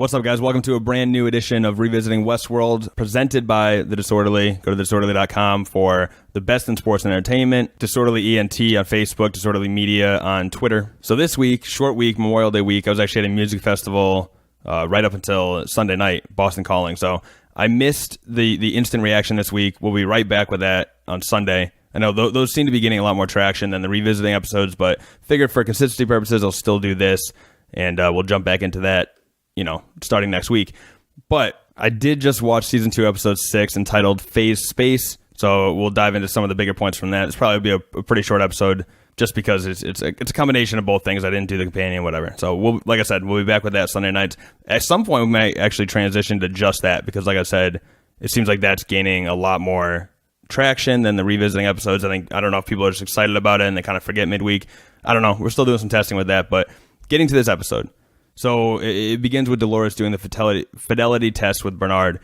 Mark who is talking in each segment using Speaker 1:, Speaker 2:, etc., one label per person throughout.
Speaker 1: What's up, guys? Welcome to a brand new edition of Revisiting Westworld, presented by The Disorderly. Go to thedisorderly.com for the best in sports and entertainment. Disorderly ENT on Facebook, Disorderly Media on Twitter. So this week, short week, Memorial Day week, I was actually at a music festival right up until Sunday night, Boston Calling. So I missed the instant reaction this week. We'll be right back with that on Sunday. I know those seem to be getting a lot more traction than the revisiting episodes, but figured for consistency purposes, I'll still do this, and we'll jump back into that, starting next week. But I did just watch season 2, episode 6, entitled Phase Space. So we'll dive into some of the bigger points from that. It's probably be a pretty short episode just because it's a combination of both things. I didn't do the companion, whatever. So like I said, we'll be back with that Sunday nights. At some point, we might actually transition to just that because, like I said, it seems like that's gaining a lot more traction than the revisiting episodes. I don't know if people are just excited about it and they kind of forget midweek. I don't know. We're still doing some testing with that, but getting to this episode. So it begins with Dolores doing the fidelity test with Bernard.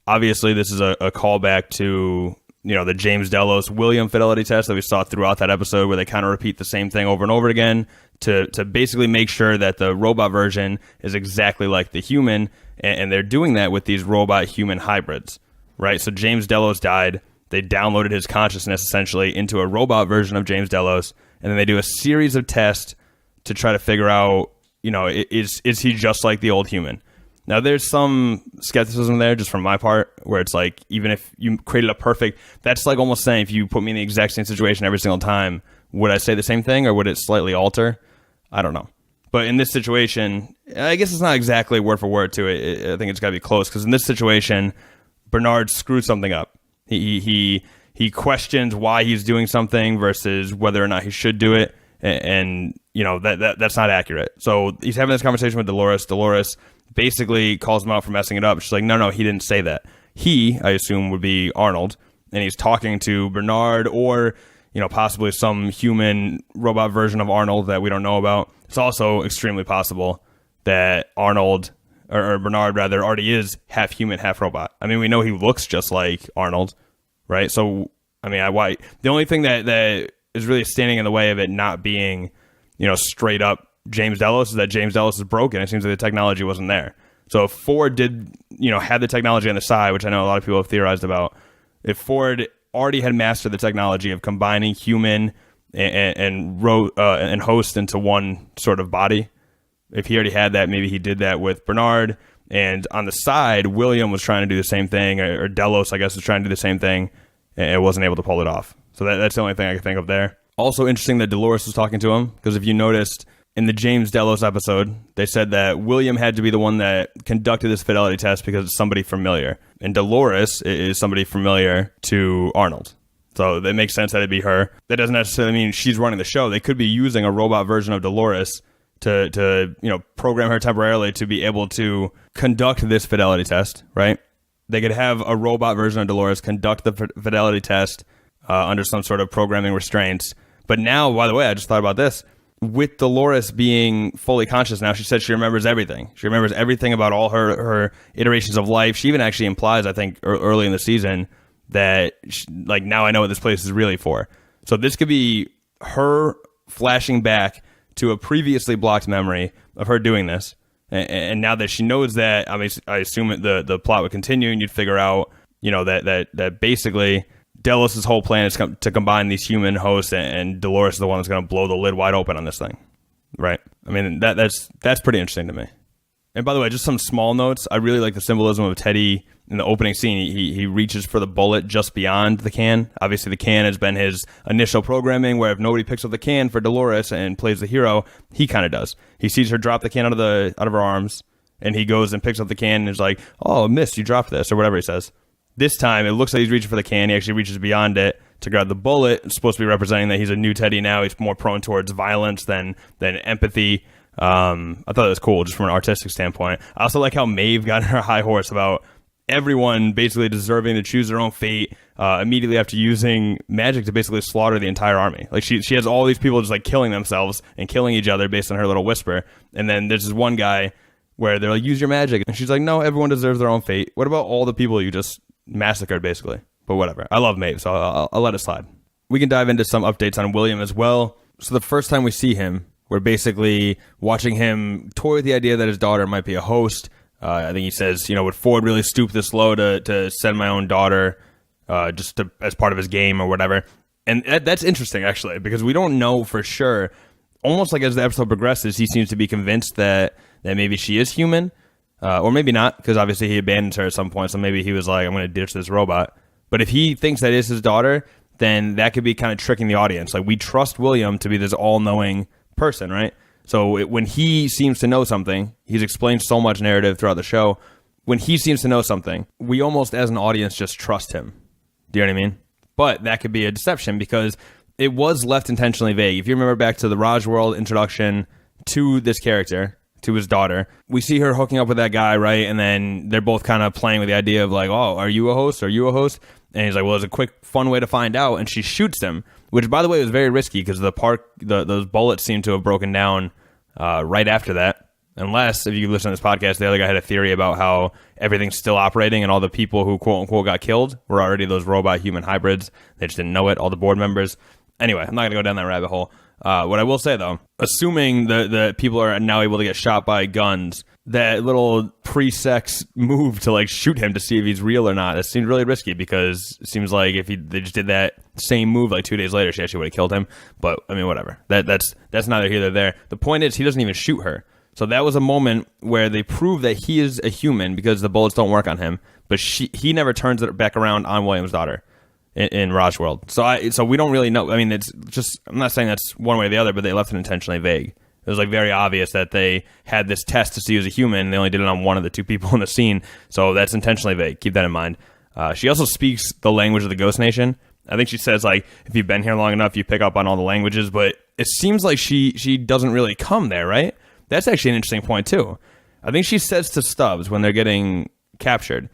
Speaker 1: Obviously, this is a callback to the James Delos William fidelity test that we saw throughout that episode, where they kind of repeat the same thing over and over again to basically make sure that the robot version is exactly like the human, and they're doing that with these robot-human hybrids, right? So James Delos died. They downloaded his consciousness essentially into a robot version of James Delos, and then they do a series of tests to try to figure out, is he just like the old human? Now, there's some skepticism there just from my part, where it's like, even if you created a perfect, that's like almost saying if you put me in the exact same situation every single time, would I say the same thing or would it slightly alter? I don't know. But in this situation, I guess it's not exactly word for word to it. I think it's got to be close, because in this situation, Bernard screwed something up. He questions why he's doing something versus whether or not he should do it. And that's not accurate. So he's having this conversation with Dolores. Dolores basically calls him out for messing it up. She's like, no, he didn't say that. He, I assume, would be Arnold, and he's talking to Bernard or, possibly some human robot version of Arnold that we don't know about. It's also extremely possible that Arnold, or Bernard rather, already is half human, half robot. I mean, we know he looks just like Arnold, right? So, why? The only thing that is really standing in the way of it not being, straight up James Delos is that James Delos is broken. It seems like the technology wasn't there. So if Ford did, have the technology on the side, which I know a lot of people have theorized about, if Ford already had mastered the technology of combining human and host into one sort of body, if he already had that, maybe he did that with Bernard. And on the side, William was trying to do the same thing, or Delos, I guess, was trying to do the same thing, and wasn't able to pull it off. So that's the only thing I can think of there. Also interesting that Dolores was talking to him, because if you noticed in the James Delos episode, they said that William had to be the one that conducted this fidelity test because it's somebody familiar. And Dolores is somebody familiar to Arnold. So that makes sense that it'd be her. That doesn't necessarily mean she's running the show. They could be using a robot version of Dolores to program her temporarily to be able to conduct this fidelity test, right? They could have a robot version of Dolores conduct the fidelity test under some sort of programming restraints. But now, by the way, I just thought about this. With Dolores being fully conscious now, she said she remembers everything. She remembers everything about all her iterations of life. She even actually implies, I think, early in the season that, now I know what this place is really for. So this could be her flashing back to a previously blocked memory of her doing this. And now that she knows that, I assume the plot would continue, and you'd figure out, that basically Delos' whole plan is to combine these human hosts, and Dolores is the one that's going to blow the lid wide open on this thing, right? That's pretty interesting to me. And by the way, just some small notes. I really like the symbolism of Teddy in the opening scene. He reaches for the bullet just beyond the can. Obviously, the can has been his initial programming, where if nobody picks up the can for Dolores and plays the hero, he kind of does. He sees her drop the can out of her arms, and he goes and picks up the can and is like, "Oh, miss, you dropped this," or whatever he says. This time, it looks like he's reaching for the can. He actually reaches beyond it to grab the bullet. It's supposed to be representing that he's a new Teddy now. He's more prone towards violence than empathy. I thought it was cool just from an artistic standpoint. I also like how Maeve got on her high horse about everyone basically deserving to choose their own fate immediately after using magic to basically slaughter the entire army. Like she has all these people just killing themselves and killing each other based on her little whisper. And then there's this one guy where they're like, use your magic. And she's like, no, everyone deserves their own fate. What about all the people you just massacred, basically? But whatever. I love Maeve, so I'll let it slide. We can dive into some updates on William as well. So the first time we see him, we're basically watching him toy with the idea that his daughter might be a host. I think he says, would Ford really stoop this low to send my own daughter as part of his game or whatever? And that's interesting, actually, because we don't know for sure. Almost like as the episode progresses, he seems to be convinced that maybe she is human, or maybe not, because obviously he abandons her at some point, so maybe he was like, I'm going to ditch this robot. But if he thinks that is his daughter, then that could be kind of tricking the audience. Like, we trust William to be this all-knowing person, right? So when he seems to know something, he's explained so much narrative throughout the show. When he seems to know something, we almost, as an audience, just trust him. Do you know what I mean? But that could be a deception because it was left intentionally vague. If you remember back to the Raj World introduction to this character, to his daughter, we see her hooking up with that guy, right? And then they're both kind of playing with the idea of like, oh, are you a host? Are you a host? And he's like, well, there's a quick, fun way to find out. And she shoots him, which, by the way, was very risky because those bullets seem to have broken down right after that. Unless, if you listen to this podcast, the other guy had a theory about how everything's still operating and all the people who, quote-unquote, got killed were already those robot-human hybrids. They just didn't know it, all the board members. Anyway, I'm not going to go down that rabbit hole. What I will say, though, assuming the people are now able to get shot by guns, that little pre-sex move to like shoot him to see if he's real or not, it seemed really risky because it seems like if they just did that same move like 2 days later, she actually would have killed him. But, I mean, whatever. That's neither here nor there. The point is, he doesn't even shoot her. So that was a moment where they prove that he is a human because the bullets don't work on him, but he never turns it back around on William's daughter in Raj World. So we don't really know. I mean, it's just, I'm not saying that's one way or the other, but they left it intentionally vague. It was like very obvious that they had this test to see he was a human, and they only did it on one of the two people in the scene. So that's intentionally vague. Keep that in mind. She also speaks the language of the Ghost Nation. I think she says, like, if you've been here long enough, you pick up on all the languages, but it seems like she doesn't really come there, right? That's actually an interesting point, too. I think she says to Stubbs when they're getting captured,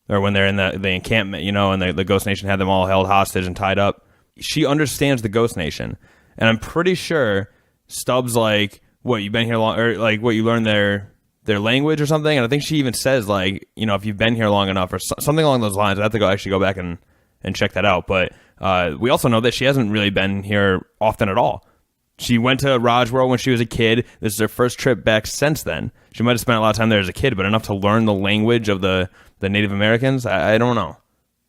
Speaker 1: or when they're in the encampment, and the Ghost Nation had them all held hostage and tied up. She understands the Ghost Nation. And I'm pretty sure Stubbs, like, what, you've been here long, or, like, what, you learned their language or something? And I think she even says, like, if you've been here long enough, or something along those lines. I have to go back and check that out. But we also know that she hasn't really been here often at all. She went to Raj World when she was a kid. This is her first trip back since then. She might have spent a lot of time there as a kid, but enough to learn the language of the Native Americans? I don't know.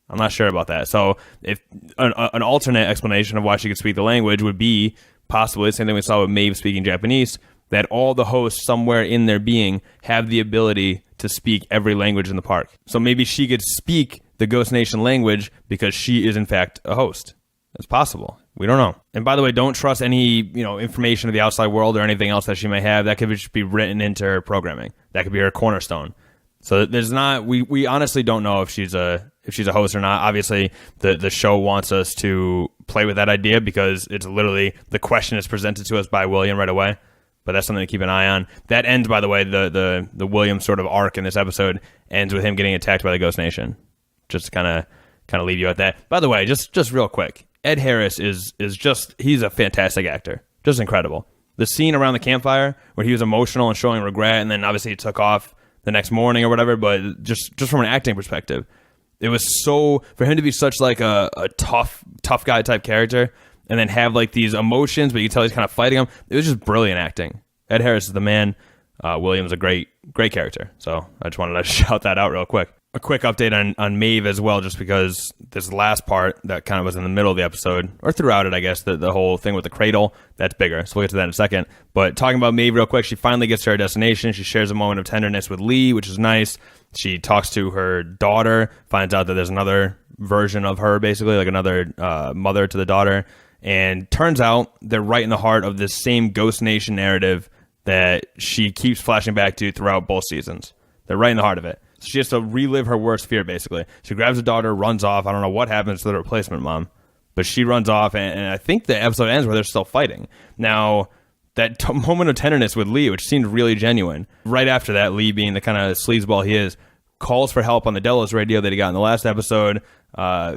Speaker 1: I'm not sure about that. So if an alternate explanation of why she could speak the language would be possibly the same thing we saw with Maeve speaking Japanese, that all the hosts somewhere in their being have the ability to speak every language in the park. So maybe she could speak the Ghost Nation language because she is in fact a host. It's possible. We don't know. And by the way, don't trust any, information of the outside world or anything else that she may have. That could just be written into her programming. That could be her cornerstone. So there's not, we honestly don't know if she's a host or not. Obviously, the show wants us to play with that idea because it's literally, the question is presented to us by William right away. But that's something to keep an eye on. That ends, by the way, the William sort of arc in this episode ends with him getting attacked by the Ghost Nation. Just to kind of leave you at that. By the way, just real quick, Ed Harris is just, he's a fantastic actor. Just incredible. The scene around the campfire where he was emotional and showing regret, and then obviously he took off the next morning or whatever, but just from an acting perspective, it was so, for him to be such like a tough guy type character, and then have like these emotions, but you can tell he's kind of fighting them. It was just brilliant acting. Ed Harris is the man. William's a great character. So I just wanted to shout that out real quick. A quick update on Maeve as well, just because this last part that kind of was in the middle of the episode, or throughout it, I guess, the whole thing with the cradle, that's bigger. So we'll get to that in a second. But talking about Maeve real quick, she finally gets to her destination. She shares a moment of tenderness with Lee, which is nice. She talks to her daughter, finds out that there's another version of her, basically, like another mother to the daughter. And turns out they're right in the heart of this same Ghost Nation narrative that she keeps flashing back to throughout both seasons. They're right in the heart of it. So she has to relive her worst fear, basically. She grabs her daughter, runs off. I don't know what happens to the replacement mom, but she runs off, and I think the episode ends where they're still fighting. Now, that moment of tenderness with Lee, which seemed really genuine, right after that, Lee, being the kind of sleazeball he is, calls for help on the Delos radio that he got in the last episode.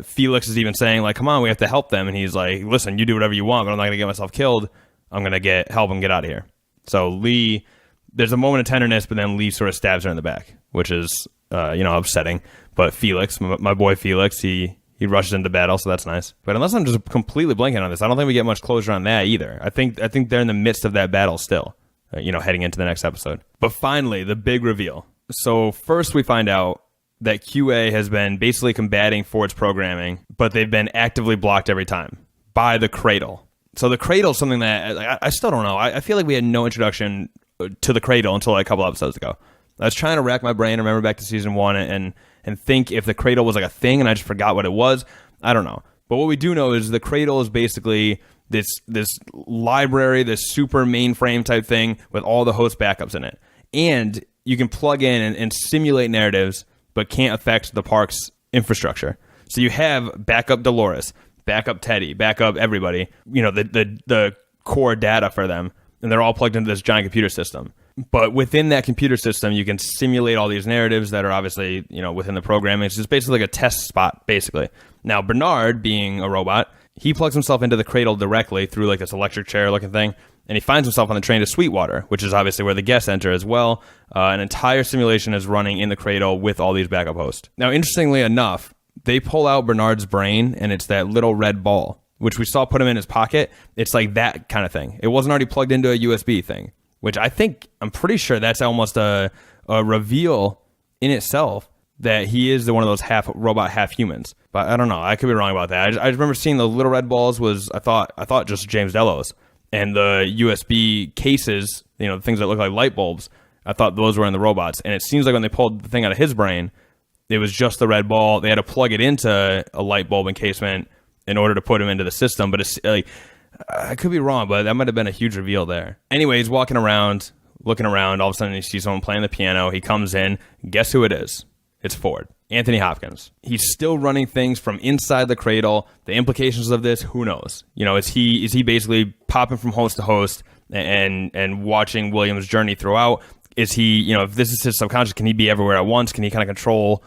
Speaker 1: Felix is even saying, like, come on, we have to help them. And he's like, listen, you do whatever you want, but I'm not going to get myself killed. I'm going to help him get out of here. So Lee, there's a moment of tenderness, but then Lee sort of stabs her in the back, which is, upsetting. But Felix, my boy Felix, he rushes into battle, so that's nice. But unless I'm just completely blanking on this, I don't think we get much closure on that either. I think they're in the midst of that battle still, heading into the next episode. But finally, the big reveal. So first we find out that QA has been basically combating Ford's programming, but they've been actively blocked every time by the Cradle. So the Cradle is something that I still don't know. I feel like we had no introduction to the Cradle until like a couple episodes ago. I was trying to rack my brain, remember back to season 1 and think if the Cradle was like a thing and I just forgot what it was. I don't know. But what we do know is the Cradle is basically this library, this super mainframe type thing with all the host backups in it. And you can plug in and simulate narratives, but can't affect the park's infrastructure. So you have backup Dolores, backup Teddy, backup everybody, the core data for them, and they're all plugged into this giant computer system. But within that computer system, you can simulate all these narratives that are obviously, within the programming. It's just basically like a test spot, basically. Now, Bernard, being a robot, he plugs himself into the Cradle directly through like this electric chair looking thing, and he finds himself on the train to Sweetwater, which is obviously where the guests enter as well. An entire simulation is running in the Cradle with all these backup hosts. Now, interestingly enough, they pull out Bernard's brain, and it's that little red ball, which we saw put him in his pocket. It's like that kind of thing. It wasn't already plugged into a USB thing, which I'm pretty sure that's almost a reveal in itself that he is one of those half robot, half humans. But I don't know. I could be wrong about that. I just remember seeing the little red balls was, I thought just James Delos. And the USB cases, the things that look like light bulbs, I thought those were in the robots. And it seems like when they pulled the thing out of his brain, it was just the red ball. They had to plug it into a light bulb encasement in order to put him into the system. But it's like, I could be wrong, but that might have been a huge reveal there. Anyway, he's walking around, looking around. All of a sudden, he sees someone playing the piano. He comes in. Guess who it is? It's Ford. Anthony Hopkins. He's still running things from inside the Cradle. The implications of this, who knows? Is he basically popping from host to host and watching William's journey throughout? Is he, if this is his subconscious, can he be everywhere at once? Can he kind of control,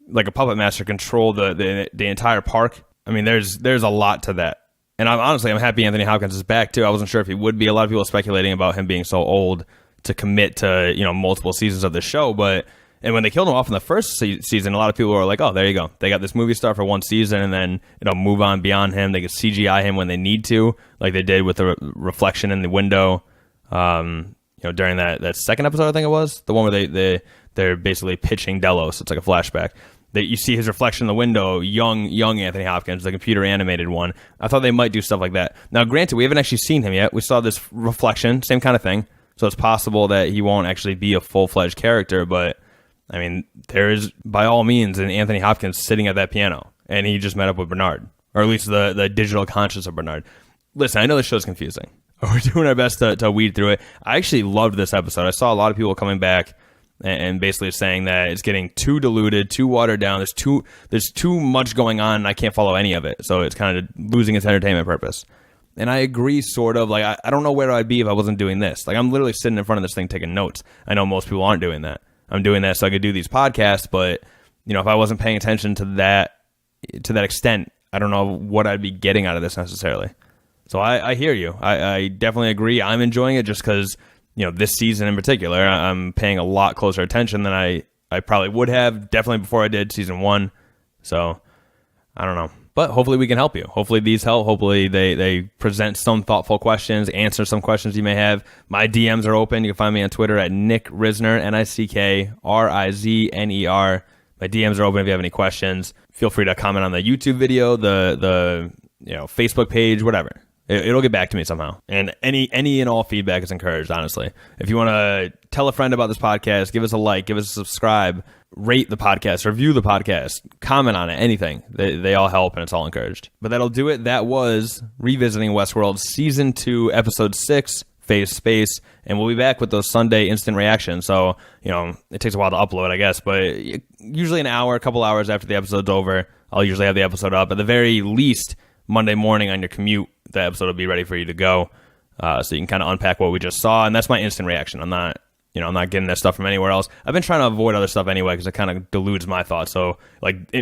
Speaker 1: like a puppet master, control the entire park? I mean, there's a lot to that. And I'm happy Anthony Hopkins is back too. I wasn't sure if he would be. A lot of people are speculating about him being so old to commit to, multiple seasons of the show, and when they killed him off in the first season, a lot of people were like, oh, there you go. They got this movie star for one season and then, move on beyond him. They could CGI him when they need to, like they did with the reflection in the window, during that second episode, I think it was. The one where they're basically pitching Delos. It's like a flashback. You see his reflection in the window, young Anthony Hopkins, the computer animated one. I thought they might do stuff like that. Now, granted, we haven't actually seen him yet. We saw this reflection, same kind of thing. So it's possible that he won't actually be a full-fledged character, but I mean, there is, by all means, an Anthony Hopkins sitting at that piano, and he just met up with Bernard, or at least the digital conscious of Bernard. Listen, I know this show's confusing. We're doing our best to weed through it. I actually loved this episode. I saw a lot of people coming back and basically saying that it's getting too diluted, too watered down. There's too much going on, and I can't follow any of it. So it's kind of losing its entertainment purpose. And I agree, sort of. Like, I don't know where I'd be if I wasn't doing this. Like, I'm literally sitting in front of this thing taking notes. I know most people aren't doing that. I'm doing that so I could do these podcasts, but if I wasn't paying attention to that extent, I don't know what I'd be getting out of this necessarily. So I hear you. I definitely agree. I'm enjoying it just because this season in particular, I'm paying a lot closer attention than I probably would have, definitely before I did season 1. So I don't know. But hopefully we can help you. Hopefully these help. Hopefully they present some thoughtful questions, answer some questions you may have. My DMs are open. You can find me on Twitter at Nick Risner, NickRizner. My DMs are open if you have any questions. Feel free to comment on the YouTube video, the Facebook page, whatever. It'll get back to me somehow. And any and all feedback is encouraged, honestly. If you want to tell a friend about this podcast, give us a like, give us a subscribe, rate the podcast, review the podcast, comment on it, anything. They all help, and it's all encouraged. But that'll do it. That was Revisiting Westworld Season 2, Episode 6, Phase Space. And we'll be back with those Sunday instant reactions. So, it takes a while to upload, I guess. But usually an hour, a couple hours after the episode's over, I'll usually have the episode up. At the very least, Monday morning on your commute, the episode will be ready for you to go. So you can kind of unpack what we just saw. And that's my instant reaction. I'm not getting that stuff from anywhere else. I've been trying to avoid other stuff anyway because it kind of dilutes my thoughts. So,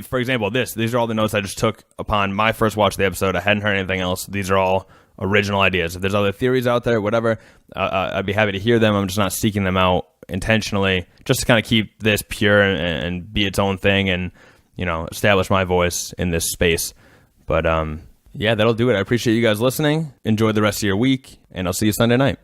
Speaker 1: for example, these are all the notes I just took upon my first watch of the episode. I hadn't heard anything else. These are all original ideas. If there's other theories out there, whatever, I'd be happy to hear them. I'm just not seeking them out intentionally, just to kind of keep this pure and be its own thing and, establish my voice in this space. But, yeah, that'll do it. I appreciate you guys listening. Enjoy the rest of your week, and I'll see you Sunday night.